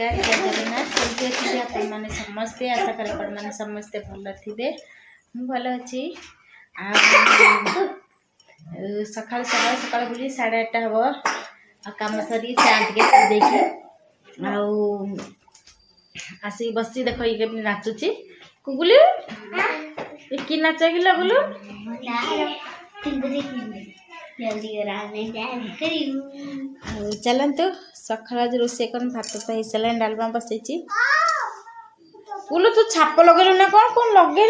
नमस्कार जय जगन्नाथ केमती अच्छे अपन मैंने समस्ते आशा करे अपन मैंने समस्ते भल थे मु भल अच्छी सकाल सकाल सकाल बुली 8:30 हम आ कम सरी चाँद के देखी आसिक बसी देख ये नाचुची कुगुली कि नाच कि बोलू चलतु सकाल आज रोसे कौन भात तो हो सारा डालमा बसई बोलो तू छाप लगे ना कौन कौन लगे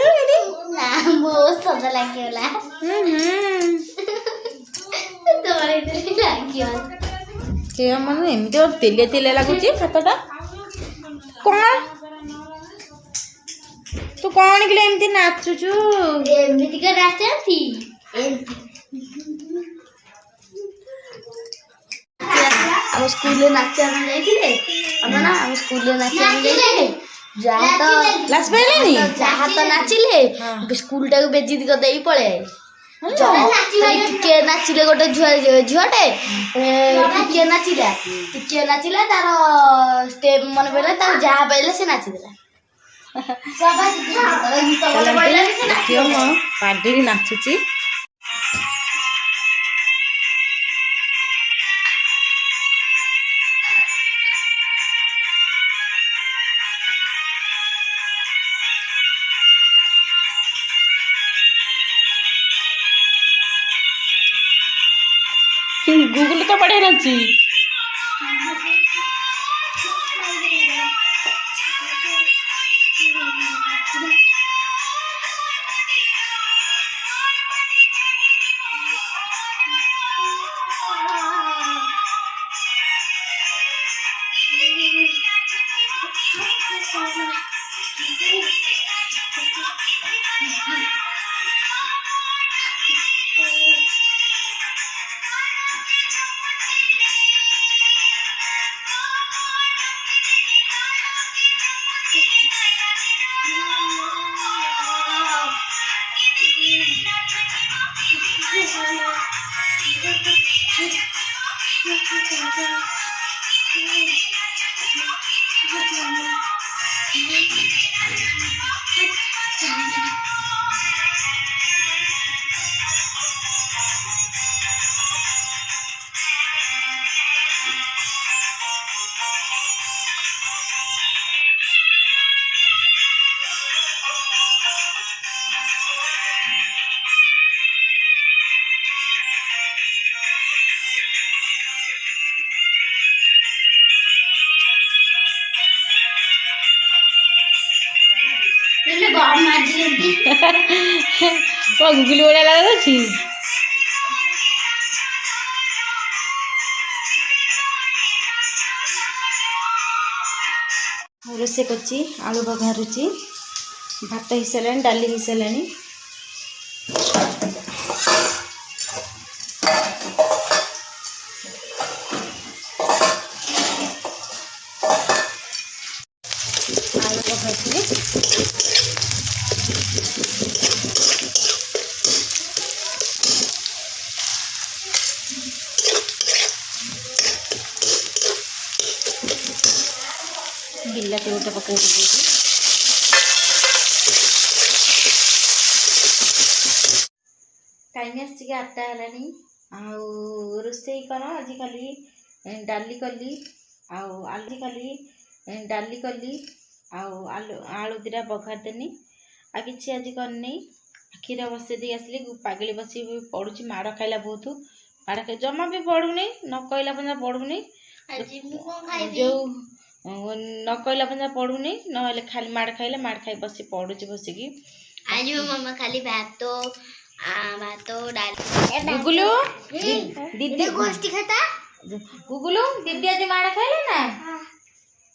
मन एमती तेलिया तेलिया लगुच भातटा कौन तू कौन कि एमती नाचुचु हम स्कूल नाचे हम स्कूल नाचे जहाँ तो नाचिले स्कूल टाक बेजित करदे पड़े टिके नाचिले गोटे झीटे टिके नाचिला तार स्टेप मन पड़े जहाँ पाइले से नाचिदेला पार्टी नाचुची गूगल तो बढ़िया नाची गुगली बड़ा लगे रोसे करची आलू बघारुची भात हो सारा डाली हो सारा आलू बघाई बिलाती गोटे पकड़ टाइम आसिक 8टा है रोसे कौन आज खाली डाली कली आलू खाली डाली कली आलू दीटा बघारदेनी आ कि आज करनी क्षीर बसई दे आसली पागली बस पड़ुची माड़ खाइला बहुत माड़ खाई जमा भी पड़ुनी न कहला पा पड़ुनी जो न कहला पा पड़ुनी ना खाली माड़ खाइले माड़ खाई बस पड़ुची बसिकी आज मामा खाली भात भात डाल गुगुलू दीदी गोष्ठी खाता गुगुलू दीदी आज माड़ खाइले ना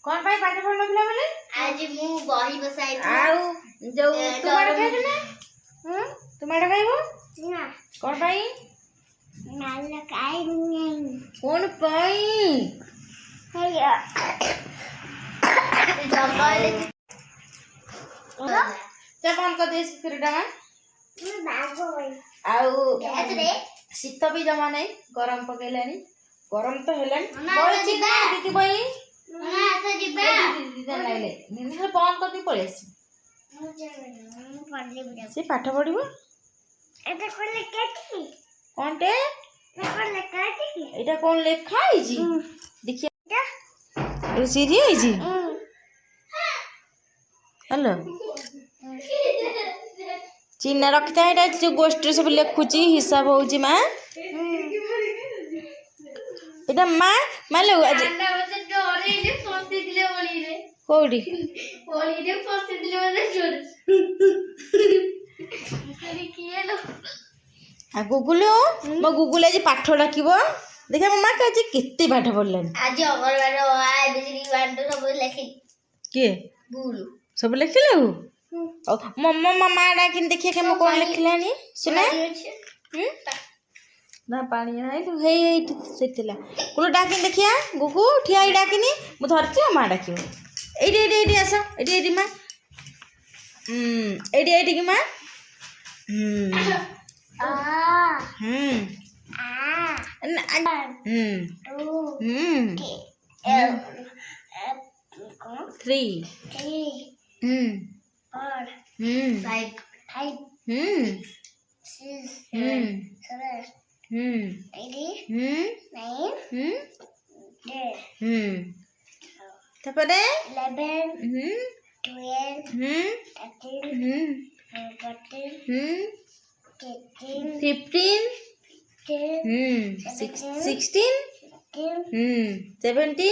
कौन पाई पाठ पढ़ नथिला बोले आज मु बही बसाई आउ जो तू माड़ खाइले ना तू माड़ खाइबो ना कौन पाई नाल खाई नहीं कौन पाई हैया जंगल क्या कौन कर दे स्पिरिट आउ शीत भी जमा नहीं गरम पकैलानी गरम तो हेलानी दीदी बई ବନ୍ଦ କରିଦେଇ ପଳେଇ ଆସି ସେ ପାଠ ପଢିବ କଣଟେ ଏଇଟା କଣ ଲେଖା ହେଇଛି ଦେଖିଆ ସିରି ହେଇଛି ହ୍ୟାଲୋ ଚିହ୍ନା ରଖିଥାଏ ଏଇଟା ଯୋଉ ଗୋଷ୍ଠୀରେ ସବୁ ଲେଖୁଛି ହିସାବ ହଉଛି ମା ଏଇଟା ମା ମାଲୋ ଆଜି କୋଉଠି ଗୁଗୁଲୁ ମୋ ଗୁଗୁଲ ଆଜି ପାଠ ଡାକିବ ଦେଖିବା ମୋ ମା ଆଜି କେତେ ପାଠ ପଢିଲାଣି ଆଜି କିଏ ସବୁ ଲେଖିଲାକୁ ମୋ ମା ଡାକିନି ଦେଖିବା ମୁଁ କଣ ଲେଖିଲାଣି ସୁନା ନା ପାଣି ଆଣିଲୁ ହେଇ ଏଇଠି ସେଇଥିଲା କୁଲୁ ଡାକିନି ଦେଖିଆ ଗୁଗୁ ଠିଆ ହେଇ ଡାକିନି ମୁଁ ଧରିଛି ମା ଡାକିବ ଏଇଠି ଏଇଠି ଏଇଠି ଆସ ଏଇଠି ଏଇଠି ମା ଏଇଠି ଏଇଠିକି ମା थ्री तापरे 15 16 17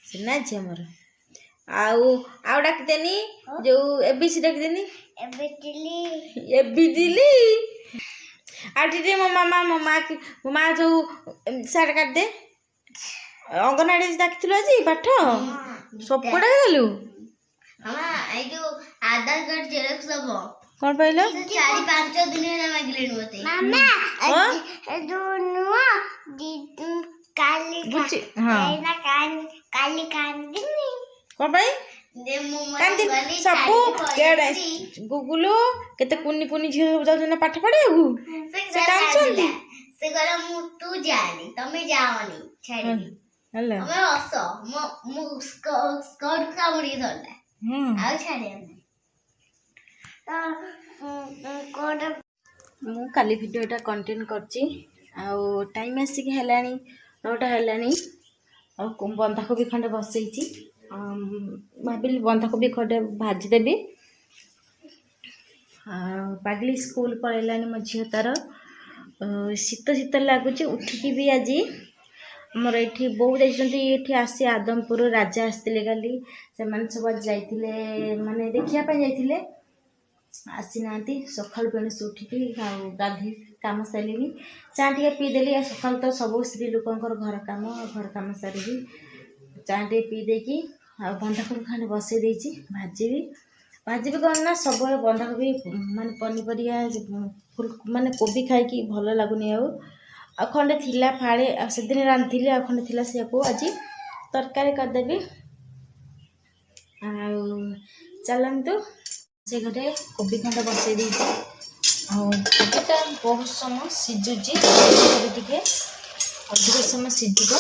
सुना झे मोर आउ डाकिदेनी जो एबीसी डाकिदेनी एबीदिली आठी मो मामा जो साड़ काट दे अंगनवाड़ी डाकिथिलु आज पाठ सब डाकिदेलु आधार कार्ड जेरक्स दब कौन पाइल 4-5 दिन ना मागिले मते मामा काली ना काली कांदिनी कौन पाई सब गुगुलु केते कुनी कुनी झियो जाउ ना पाठ पढियागु से कांचंदी से गला मु तू जानी तमे जाओनी छाड़ी हल्ला हमें हसो मु स्कर्ट कामुडी धरला आ छाड़ी मु काली भिडियोटा कंटेंट करची आउ टाइम आसिक हेलानी 9टा हेलानी आ बंधाकोबी खंडे बसैची भाविली बंधाकोबी खंडे भाजी देबी पागली स्कूल पळैलानी मो झियो तार शीत शीत लगुच उठिकी भी आज आमर ये बहुत जाती आसी आदमपुर राजा आसते काली से सब जाते माने देखिया जाते आसी ना सकाल पेण से उठिकी गाधी काम सारे चा टे पीदेली सकाल तो सब स्त्री लोकर घर काम सारी चा टे पीदेकी बंधाकोबी खंडे बसई देती भाजी कौन ना सब बंधाकोबी माने पनीपरिया फुल माने कोबी खाई भल लगुनि खंडे थिला फाड़े से दिन रांधि खंडे थिला से आज तरकारी करदेवी चलतु से घटे कोबी खंडे बसई देती कोबीटा बहुत समय सीझुची टे अधिक समय सीझब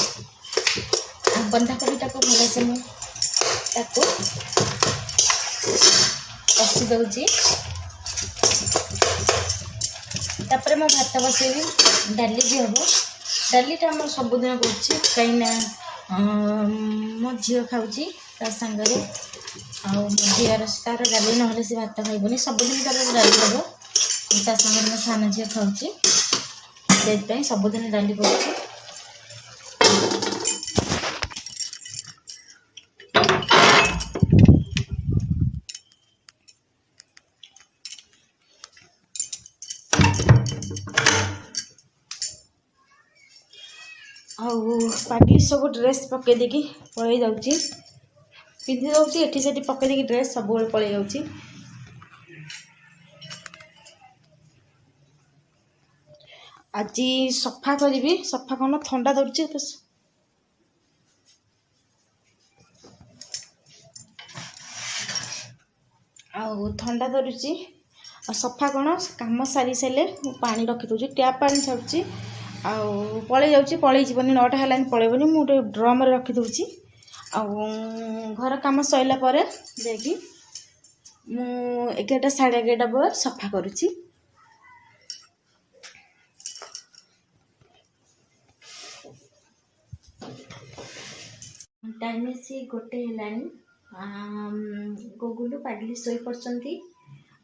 बंधाकोबीटा को भल से मुझे कषि दूची तापर मो भात बसैबी डाली भी हम डालीटा आम सबुदिन कहीं मो झील खाऊँगी सांगे मो झीर तार डाली ना से भात खाइबनी सबुदिन तार डाली हम सांगे मो सान झी खाऊँगी से सबुदिन डाली करुँची पागली सब ड्रेस पकई देकी पलि जाऊँगी पिंधि दूसरी एटी से पकई देकी ड्रेस सब पलि जाऊँगी आज सफा करी सफा कौन ठंडा धरुची ठंडा धरुची सफा कौन कम सारी सारे पानी रखी दूसरी टैप पानी छाड़ुची ଆଉ ପଳେଇ ଯାଉଛି, ପଳେଇ ଯିବନି, 9ଟା ହେଲାନି ପଳେଇବନି। ମୁଁ ଗୋଟେ ଡ୍ରମରେ ରଖିଦେଉଛି। ଆଉ ଘର କାମ ସରିଲା ପରେ ଯାଇକି ମୁଁ 11ଟା ସାଢ଼େ 11ଟା ବେଳେ ସଫା କରୁଛି। ଟାଇମ୍ ଆସି 1 ହେଲାଣି। ଗୁଗୁଲୁ ପାଗିଲି ଶୋଇପଡ଼ିଛନ୍ତି।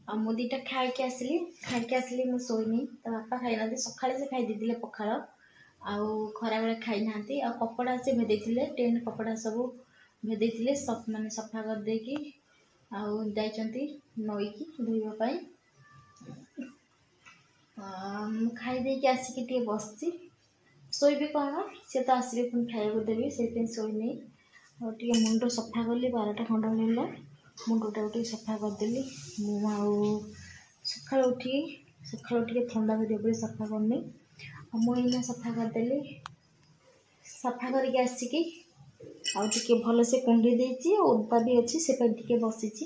ଆଉ ମୁଁ 2ଟା ଖାଇକି ଆସିଲି। ମୁଁ ଶୋଇନି, ତା ବାପା ଖାଇନାହାନ୍ତି। ସକାଳେ ସେ ଖାଇ ଦେଇଥିଲେ ପଖାଳ, ଆଉ ଖରାବେଳେ ଖାଇନାହାନ୍ତି। ଆଉ କପଡ଼ା ସେ ଭେଦେଇଥିଲେ, ଟେଣ୍ଟ କପଡ଼ା ସବୁ ଭେଦେଇଥିଲେ, ମାନେ ସଫା କରିଦେଇକି ଆଉ ଯାଇଛନ୍ତି ନଈକି ଧୋଇବା ପାଇଁ। ମୁଁ ଖାଇ ଦେଇକି ଆସିକି ଟିକେ ବସିଛି। ଶୋଇବି କ'ଣ, ସେ ତ ଆସିବେ ପୁଣି ଖାଇବାକୁ ଦେବି, ସେଇଥିପାଇଁ ଶୋଇନି। ଆଉ ଟିକେ ମୁଣ୍ଡ ସଫା କଲି, 12ଟା ଖଣ୍ଡ ହେଲା। ମୁଣ୍ଡଟାକୁ ଟିକେ ସଫା କରିଦେଲି। ମୁଁ ଆଉ ସକାଳୁ ଉଠିକି ଥଣ୍ଡା ଧରିବ ବୋଲି ସଫା କରିନି। ଆଉ ମୁଁ ଏଇନା ସଫା କରିଦେଲି। ସଫା କରିକି ଆସିକି ଆଉ ଟିକେ ଭଲସେ କୁଣ୍ଡେଇ ଦେଇଛି, ଓଦା ବି ଅଛି, ସେ ପାଇଁ ଟିକେ ବସିଛି।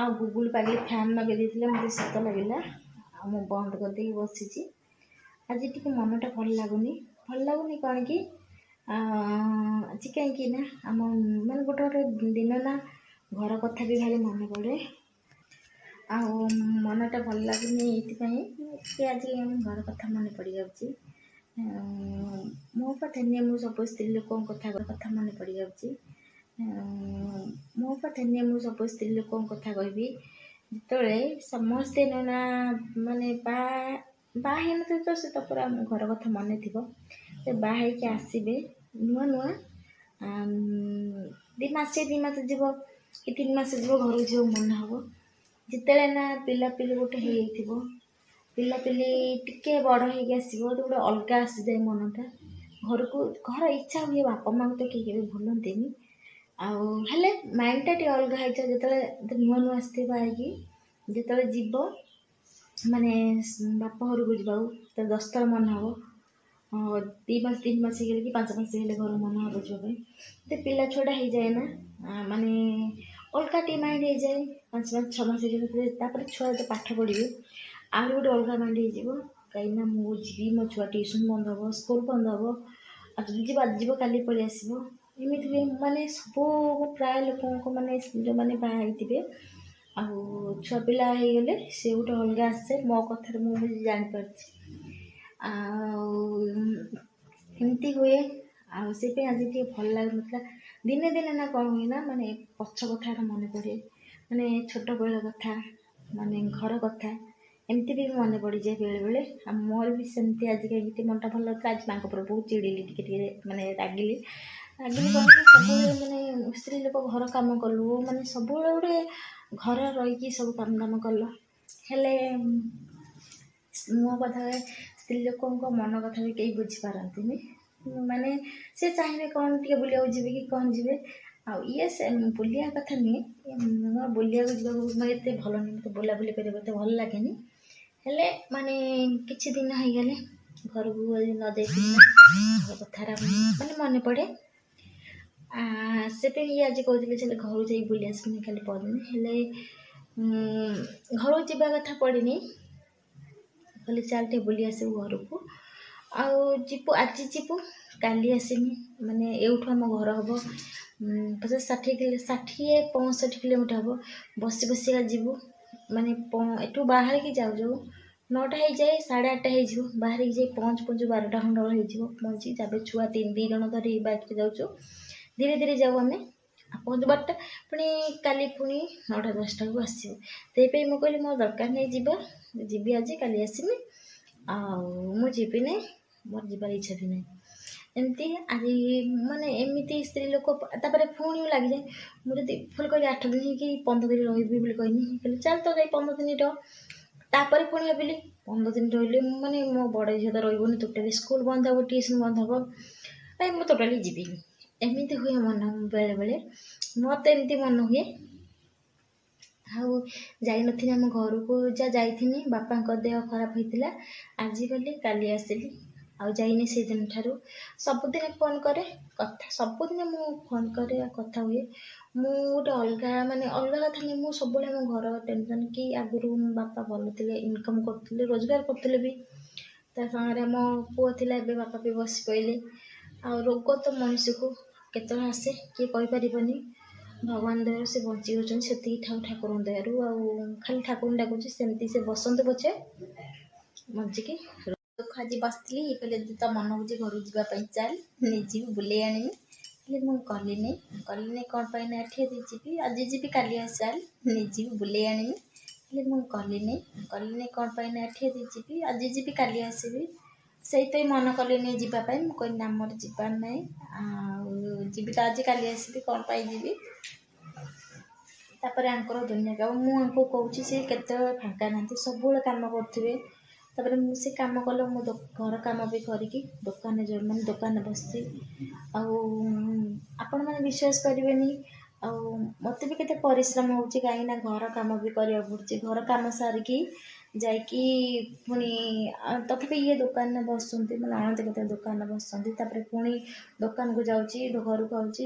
ଆଉ ଗୁଗୁଲ ପାଗିଲି ଫ୍ୟାନ୍ ଲଗେଇ ଦେଇଥିଲେ, ମୋତେ ଶୀତ ଲାଗିଲା, ଆଉ ମୁଁ ବନ୍ଦ କରିଦେଇକି ବସିଛି। ଆଜି ଟିକେ ମନଟା ଭଲ ଲାଗୁନି କ'ଣ କି, ଆଜି କାହିଁକି ନା ଆମ ମାନେ ଗୋଟେ ଦିନ ନା ଘର କଥା ବି ଭାରି ମନେ ପଡ଼େ। ଆଉ ମନଟା ଭଲ ଲାଗୁନି ଏଇଥିପାଇଁ କି ଆଜି ଘର କଥା ମନେ ପଡ଼ିଯାଉଛି। ମୋ କଥା ନିଏ, ମୁଁ ସବୁ ସ୍ତ୍ରୀ ଲୋକଙ୍କ କଥା ମନେ ପଡ଼ିଯାଉଛି। ମୋ କଥା ନିଏ, ମୁଁ ସବୁ ସ୍ତ୍ରୀ ଲୋକଙ୍କ କଥା କହିବି। ଯେତେବେଳେ ସମସ୍ତେ ନା ମାନେ ବାହା ହେଇନଥିବେ ତ ସେ ତ ପୁରା ଘର କଥା ମନେ ଥିବ। ସେ ବାହା ହେଇକି ଆସିବେ ନୂଆ 2 ମାସ ଯିବ କି 3 ମାସ ଯିବ, ଘରକୁ ଯିବାକୁ ମନେ ହେବ। ଯେତେବେଳେ ନା ପିଲାପିଲି ଗୋଟେ ହେଇଯାଇଥିବ, ପିଲାପିଲି ଟିକେ ବଡ଼ ହେଇକି ଆସିବ, ତ ଗୋଟେ ଅଲଗା ଆସିଯାଏ ମନଟା ଘରକୁ। ଘର ଇଚ୍ଛା ହୁଏ, ବାପା ମାଆଙ୍କୁ ତ କେହି କେବେ ଭୁଲନ୍ତିନି। ଆଉ ହେଲେ ମାଇଣ୍ଡଟା ଟିକେ ଅଲଗା ହେଇଯାଏ ଯେତେବେଳେ ନୂଆ ଆସିଥିବ ବାହାହେଇକି। ଯେତେବେଳେ ଯିବ ମାନେ ବାପ ଘରକୁ ଯିବାକୁ, ତ 10 ଥର ମନେ ହେବ। 2 ମାସ 3 ମାସ ହେଇଗଲେ କି 5 ମାସ ହେଇଗଲେ ଘରକୁ ମନେ ହେବ ଯିବା ପାଇଁ। ତ ପିଲା ଛୁଆଟା ହେଇଯାଏ ନା, ମାନେ ଅଲଗା ଟିକେ ମାଇଣ୍ଡ ହେଇଯାଏ। 5 ମାସ 6 ମାସ ହେଇଗଲେ ତାପରେ ଛୁଆ ଯେତେ ପାଠ ପଢ଼ିବେ ଆହୁରି ଗୋଟେ ଅଲଗା ମାଇଣ୍ଡ ହେଇଯିବ। କାହିଁକିନା ମୁଁ ଯିବି, ମୋ ଛୁଆ ଟ୍ୟୁସନ୍ ବନ୍ଦ ହେବ, ସ୍କୁଲ ବନ୍ଦ ହେବ, ଆଉ ଯଦି ଯିବ ଆଜି ଯିବ କାଲି ପଳେଇ ଆସିବ। ଏମିତି ହୁଏ। ମାନେ ସବୁ ପ୍ରାୟ ଲୋକଙ୍କ ମାନେ ଯେଉଁମାନେ ବାହା ହେଇଥିବେ ଆଉ ଛୁଆ ପିଲା ହେଇଗଲେ ସେ ଗୋଟେ ଅଲଗା ଆସେ। ମୋ କଥାରେ ମୁଁ ବି ଜାଣିପାରୁଛି। ଆଉ ଏମିତି ହୁଏ। ଆଉ ସେଇପାଇଁ ଆଜି ଟିକେ ଭଲ ଲାଗୁନଥିଲା। ଦିନେ ନା କ'ଣ ହୁଏ ନା, ମାନେ ପଛ କଥାଟା ମନେ ପଡ଼େ, ମାନେ ଛୋଟବେଳ କଥା, ମାନେ ଘର କଥା, ଏମିତି ବି ମନେ ପଡ଼ିଯାଏ ବେଳେବେଳେ। ଆଉ ମୋର ବି ସେମିତି ଆଜି କାହିଁକି ଟିକେ ମନଟା ଭଲ ନଥିଲା। ଆଜି ତାଙ୍କ ଉପରେ ବହୁତ ଚିଡ଼ିଲି, ଟିକେ ମାନେ ରାଗିଲି କ'ଣ, ସବୁବେଳେ ମାନେ ସ୍ତ୍ରୀ ଲୋକ ଘର କାମ କଲୁ, ମାନେ ସବୁବେଳେ ଗୋଟେ ଘରେ ରହିକି ସବୁ କାମ ଦାମ କଲ, ହେଲେ ମୋ କଥା ସ୍ତ୍ରୀ ଲୋକଙ୍କ ମନ କଥା ବି କେହି ବୁଝିପାରନ୍ତିନି। ମାନେ ସେ ଚାହିଁବେ କ'ଣ ଟିକେ ବୁଲିବାକୁ ଯିବେ କି କ'ଣ ଯିବେ। ଆଉ ସେ ବୁଲିବା କଥା ନୁହେଁ, ମୁଁ ବୁଲିବାକୁ ଯିବାକୁ ମାନେ ଏତେ ଭଲ ନୁହେଁ, ମୋତେ ବୁଲାବୁଲି କରିବାକୁ ଏତେ ଭଲ ଲାଗେନି। ହେଲେ ମାନେ କିଛି ଦିନ ହେଇଗଲେ ଘରକୁ ନ ଯାଇଥିଲି ଘର କଥାଟା ମାନେ ମନେ ପଡ଼େ। ସେଥିପାଇଁ ଆଜି କହୁଥିଲି ଯେ ଘରକୁ ଯାଇ ବୁଲି ଆସିବିନି କାଲି ପରଦିନ। ହେଲେ ଘରକୁ ଯିବା କଥା ପଡ଼ିନି, କହିଲେ ଚାଲ ଟିକେ ବୁଲି ଆସିବୁ ଘରକୁ। ଆଉ ଯିବୁ, ଆଜି ଯିବୁ କାଲି ଆସିନି। ମାନେ ଏଇଠୁ ଆମ ଘର ହେବ 60-65 କିଲୋମିଟର ହେବ। ବସିକା ଯିବୁ, ମାନେ ଏଠୁ ବାହାରିକି ଯାଉ 9ଟା ହେଇଯାଏ, 8:30 ହେଇଯିବ। ବାହାରିକି ଯାଇ ପହଞ୍ଚୁ 12ଟା ଖଣ୍ଡ ହେଇଯିବ। ପହଞ୍ଚିକି ତାପରେ ଛୁଆ 2 ଜଣ ଧରି ବାଇକ୍ରେ ଯାଉଛୁ, ଧୀରେ ଯାଉ ଆମେ। ପହଞ୍ଚୁ 12ଟା, ପୁଣି କାଲି ପୁଣି 9ଟା 10ଟାକୁ ଆସିବୁ। ସେଇପାଇଁ ମୁଁ କହିଲି ମୋର ଦରକାର ନାହିଁ ଯିବି ଆଜି କାଲି ଆସିବି। ଆଉ ମୁଁ ଯିବିନି, ମୋର ଯିବାର ଇଚ୍ଛା ବି ନାହିଁ। ଏମିତି ଆଜି ମାନେ ଏମିତି ସ୍ତ୍ରୀ ଲୋକ ତାପରେ ପୁଣି ଲାଗିଯାଏ। ମୁଁ ଯଦି ଫୁଲ୍ କହିଲି 8 ଦିନ କି 15 ଦିନ ରହିବି ବୋଲି କହିନି, କହିଲି ଚାଲ ତ ଯାଇ 15 ଦିନ ରହ। ତାପରେ ପୁଣି ଭାବିଲି 15 ଦିନ ରହିଲେ ମାନେ ମୋ ବଡ଼ ଝିଅ ତ ରହିବନି, ଟୋଟାଲି ସ୍କୁଲ ବନ୍ଦ ହେବ, ଟ୍ୟୁସନ୍ ବନ୍ଦ ହେବ, ମୁଁ ଟୋଟାଲି ଯିବିନି। ଏମିତି ହୁଏ ମନ ବେଳେବେଳେ, ମୋତେ ଏମିତି ମନ ହୁଏ। ଆଉ ଯାଇନଥିଲି ଆମ ଘରକୁ, ଯାହା ଯାଇଥିନି ବାପାଙ୍କ ଦେହ ଖରାପ ହେଇଥିଲା, ଆଜି ଗଲି କାଲି ଆସିଲି। ଆଉ ଯାଇନି ସେଇଦିନ ଠାରୁ। ସବୁଦିନ ଫୋନ୍ କରେ, ସବୁଦିନ ମୁଁ ଫୋନ୍ କରେ, କଥା ହୁଏ। ମୁଁ ଗୋଟେ ଅଲଗା କଥା ନାହିଁ। ମୁଁ ସବୁବେଳେ ଆମ ଘର ଟେନସନ୍ କି ଆଗରୁ ମୋ ବାପା ଭଲ ଥିଲେ, ଇନକମ୍ କରୁଥିଲେ, ରୋଜଗାର କରୁଥିଲେ ବି, ତା ସାଙ୍ଗରେ ମୋ ପୁଅ ଥିଲା, ଏବେ ବାପା ବି ବସି ପଇଲେ। ଆଉ ରୋଗ ତ ମଣିଷକୁ କେତେବେଳେ ଆସେ କିଏ କହିପାରିବନି। ଭଗବାନ ଦୟାରୁ ସେ ବଞ୍ଚି ହେଉଛନ୍ତି, ସେତିକି ଠାକୁରଙ୍କ ଦୟାରୁ। ଆଉ ଖାଲି ଠାକୁରଙ୍କୁ ଡାକୁଛି ସେମିତି ସେ ବସନ୍ତୁ ପଛେ ବଞ୍ଚିକି। ଦୁଃଖ ଆଜି ବସିଥିଲି, ଇଏ କହିଲେ ଯଦି ତ ମନ ହଉଛି ଘରକୁ ଯିବା ପାଇଁ ଚାଲ ନେଇଯିବି ବୁଲେଇ ଆଣିବି। ହେଲେ ମୁଁ କଲିନି କ'ଣ ପାଇଁ ନା ଏଠି ଯିବି, ଆଜି ଯିବି କାଲି ଚାଲ ନେଇଯିବି ବୁଲେଇ ଆଣିବି। ହେଲେ ମୁଁ କଲିନି କ'ଣ ପାଇଁ ନା ଏଠି ଯିବି, ଆଜି ଯିବି କାଲି ଆସିବି। ସେଇଥିପାଇଁ ମନ କଲିନି ଯିବା ପାଇଁ। ମୁଁ କହିଲି ନା ମୋର ଯିବାର ନାହିଁ, ଆଉ ଯିବି ତ ଆଜି କାଲି ଆସିବି, କ'ଣ ପାଇଁ ଯିବି। ତାପରେ ଆଙ୍କର ଦୁନିଆ କାମ, ମୁଁ ଆଙ୍କୁ କହୁଛି ସେ କେତେବେଳେ ଫାଙ୍କା ନାହାନ୍ତି, ସବୁବେଳେ କାମ କରୁଥିବେ। ତାପରେ ମୁଁ ସେ କାମ କଲେ ମୁଁ ଘର କାମ ବି କରିକି ଦୋକାନରେ ବସିଛି। ଆଉ ଆପଣମାନେ ବିଶ୍ୱାସ କରିବେନି, ଆଉ ମୋତେ ବି କେତେ ପରିଶ୍ରମ ହେଉଛି, କାହିଁକିନା ଘର କାମ ବି କରିବାକୁ ପଡ଼ୁଛି। ଘର କାମ ସାରିକି ଯାଇକି ପୁଣି ତଥାପି ଇଏ ଦୋକାନରେ ବସୁଛନ୍ତି, ମୋ ନଣନ୍ଦ କେତେ ଦୋକାନରେ ବସୁଛନ୍ତି। ତାପରେ ପୁଣି ଦୋକାନକୁ ଯାଉଛି, ଘରକୁ ଆଉଛି,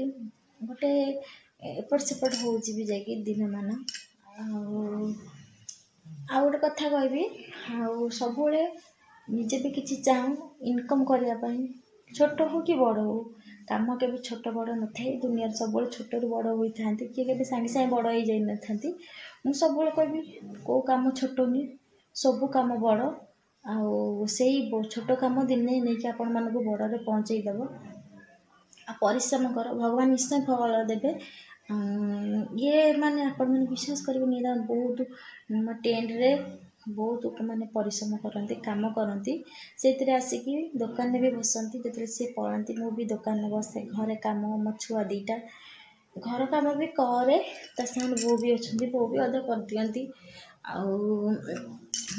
ଗୋଟେ ଏପଟ ସେପଟ ହେଉଛି ବି ଯାଇକି ଦିନମାନ। ଆଉ ଗୋଟେ କଥା କହିବି, ଆଉ ସବୁବେଳେ ନିଜେ ବି କିଛି ଚାହୁଁ ଇନକମ୍ କରିବା ପାଇଁ, ଛୋଟ ହଉ କି ବଡ଼ ହଉ, କାମ କେବେ ଛୋଟ ବଡ଼ ନଥାଏ। ଦୁନିଆରେ ସବୁବେଳେ ଛୋଟରୁ ବଡ଼ ହୋଇଥାନ୍ତି, କିଏ କେବେ ସାଙ୍ଗେ ସାଙ୍ଗେ ବଡ଼ ହେଇଯାଇନଥାନ୍ତି। ମୁଁ ସବୁବେଳେ କହିବି କେଉଁ କାମ ଛୋଟ ନୁହେଁ, ସବୁ କାମ ବଡ଼। ଆଉ ସେଇ ଛୋଟ କାମ ଦିନେ ନେଇକି ଆପଣମାନଙ୍କୁ ବଡ଼ରେ ପହଞ୍ଚେଇ ଦେବ। ଆଉ ପରିଶ୍ରମ କର, ଭଗବାନ ନିଶ୍ଚୟ ଫଳ ଦେବେ। ଇଏ ମାନେ ଆପଣମାନେ ବିଶ୍ୱାସ କରିବେନି, ଏଇଟା ବହୁତ ଟେଣ୍ଟରେ ବହୁତ ମାନେ ପରିଶ୍ରମ କରନ୍ତି, କାମ କରନ୍ତି। ସେଇଥିରେ ଆସିକି ଦୋକାନରେ ବି ବସନ୍ତି। ଯେତେବେଳେ ସିଏ ପଳାନ୍ତି ମୁଁ ବି ଦୋକାନରେ ବସେ, ଘରେ କାମ, ମୋ ଛୁଆ 2ଟା, ଘର କାମ ବି କରେ। ତା ସାଙ୍ଗରେ ବୋଉ ବି ଅଛନ୍ତି, ବୋଉ ବି ଅଧା କରିଦିଅନ୍ତି। ଆଉ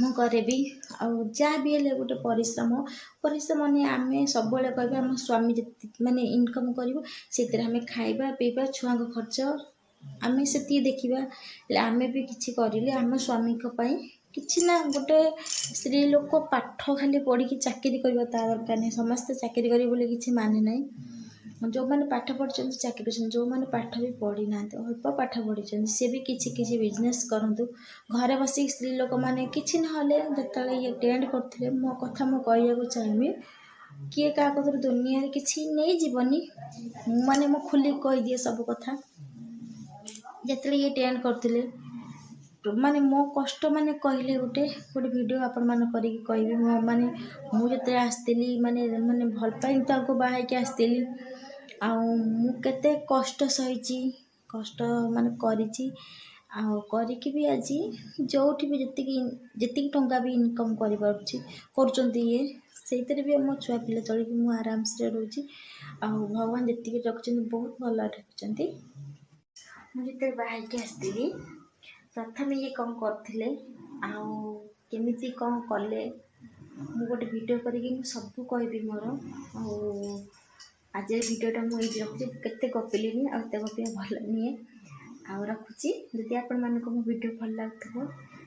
ମୁଁ କରେ ବି। ଆଉ ଯାହା ବି ହେଲେ ଗୋଟେ ପରିଶ୍ରମ ନେଇ ଆମେ ସବୁବେଳେ କହିବା ଆମ ସ୍ୱାମୀ ଯେତିକି ମାନେ ଇନକମ୍ କରିବୁ, ସେଥିରେ ଆମେ ଖାଇବା ପିଇବା ଛୁଆଙ୍କ ଖର୍ଚ୍ଚ ଆମେ ସେତିକି ଦେଖିବା। ହେଲେ ଆମେ ବି କିଛି କରିଲେ ଆମ ସ୍ୱାମୀଙ୍କ ପାଇଁ କିଛି ନା, ଗୋଟେ ସ୍ତ୍ରୀ ଲୋକ ପାଠ ଖାଲି ପଢ଼ିକି ଚାକିରି କରିବା ତା ଦରକାର ନାହିଁ। ସମସ୍ତେ ଚାକିରି କରିବେ ବୋଲି କିଛି ମାନେ ନାହିଁ। ଯେଉଁମାନେ ପାଠ ପଢ଼ିଛନ୍ତି ଚାକିରି କରିଛନ୍ତି, ଯେଉଁମାନେ ପାଠ ବି ପଢ଼ିନାହାନ୍ତି, ଅଳ୍ପ ପାଠ ପଢ଼ିଛନ୍ତି, ସେ ବି କିଛି ବିଜନେସ୍ କରନ୍ତୁ। ଘରେ ବସିକି ସ୍ତ୍ରୀ ଲୋକମାନେ କିଛି ନହେଲେ, ଯେତେବେଳେ ଇଏ ଟେଣ୍ଟ କରୁଥିଲେ, ମୋ କଥା ମୁଁ କହିବାକୁ ଚାହିଁବି, କିଏ କାହା କତିରୁ ଦୁନିଆରେ କିଛି ନେଇଯିବନି। ମୁଁ ଖୋଲିକି କହିଦିଏ ସବୁ କଥା। ଯେତେବେଳେ ଇଏ ଟେଣ୍ଟ କରୁଥିଲେ, ମାନେ ମୋ କଷ୍ଟ କହିଲେ ଗୋଟେ ଭିଡ଼ିଓ ଆପଣମାନେ କରିକି କହିବି। ମୁଁ ଯେତେବେଳେ ଆସିଥିଲି, ମାନେ ଭଲ ପାଇ ତାଙ୍କୁ ବାହା ହେଇକି ଆସିଥିଲି, ଆଉ ମୁଁ କେତେ କଷ୍ଟ ସହିଛି, କଷ୍ଟ କରିଛି। ଆଉ କରିକି ବି ଆଜି ଯେଉଁଠି ବି ଯେତିକି ଟଙ୍କା ବି ଇନକମ୍ କରୁଛନ୍ତି ଇଏ, ସେଇଥିରେ ବି ମୋ ଛୁଆ ପିଲା ଚଳିକି ମୁଁ ଆରାମସରେ ରହୁଛି। ଆଉ ଭଗବାନ ଯେତିକି ରଖିଛନ୍ତି ବହୁତ ଭଲ ରଖିଛନ୍ତି। ମୁଁ ଯେତେବେଳେ ବାହା ହେଇକି ଆସିଥିଲି, ପ୍ରଥମେ ଇଏ କ'ଣ କରୁଥିଲେ ଆଉ କେମିତି କ'ଣ କଲେ, ମୁଁ ଗୋଟେ ଭିଡ଼ିଓ କରିକି ମୁଁ ସବୁ କହିବି ମୋର। ଆଉ ଆଜିର ଭିଡ଼ିଓଟା ମୁଁ ଏଇଠି ରଖୁଛି, କେତେ ଗପିଲିନି, ଆଉ ଏତେ ଗପିବା ଭଲ ନୁହେଁ। ଆଉ ରଖୁଛି। ଯଦି ଆପଣମାନଙ୍କୁ ମୋ ଭିଡ଼ିଓ ଭଲ ଲାଗୁଥିବ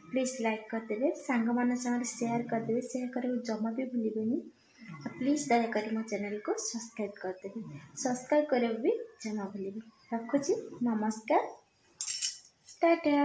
ପ୍ଲିଜ୍ ଲାଇକ୍ କରିଦେବେ, ସାଙ୍ଗମାନଙ୍କ ସାଙ୍ଗରେ ସେୟାର କରିଦେବେ, ସେୟାର କରିବାକୁ ଜମା ବି ଭୁଲିବେନି। ଆଉ ପ୍ଲିଜ୍ ଦୟାକରି ମୋ ଚ୍ୟାନେଲକୁ ସବସ୍କ୍ରାଇବ୍ କରିଦେବେ, ସବସ୍କ୍ରାଇବ୍ କରିବାକୁ ବି ଜମା ଭୁଲିବେନି। ରଖୁଛି, ନମସ୍କାର, ଟାଟା।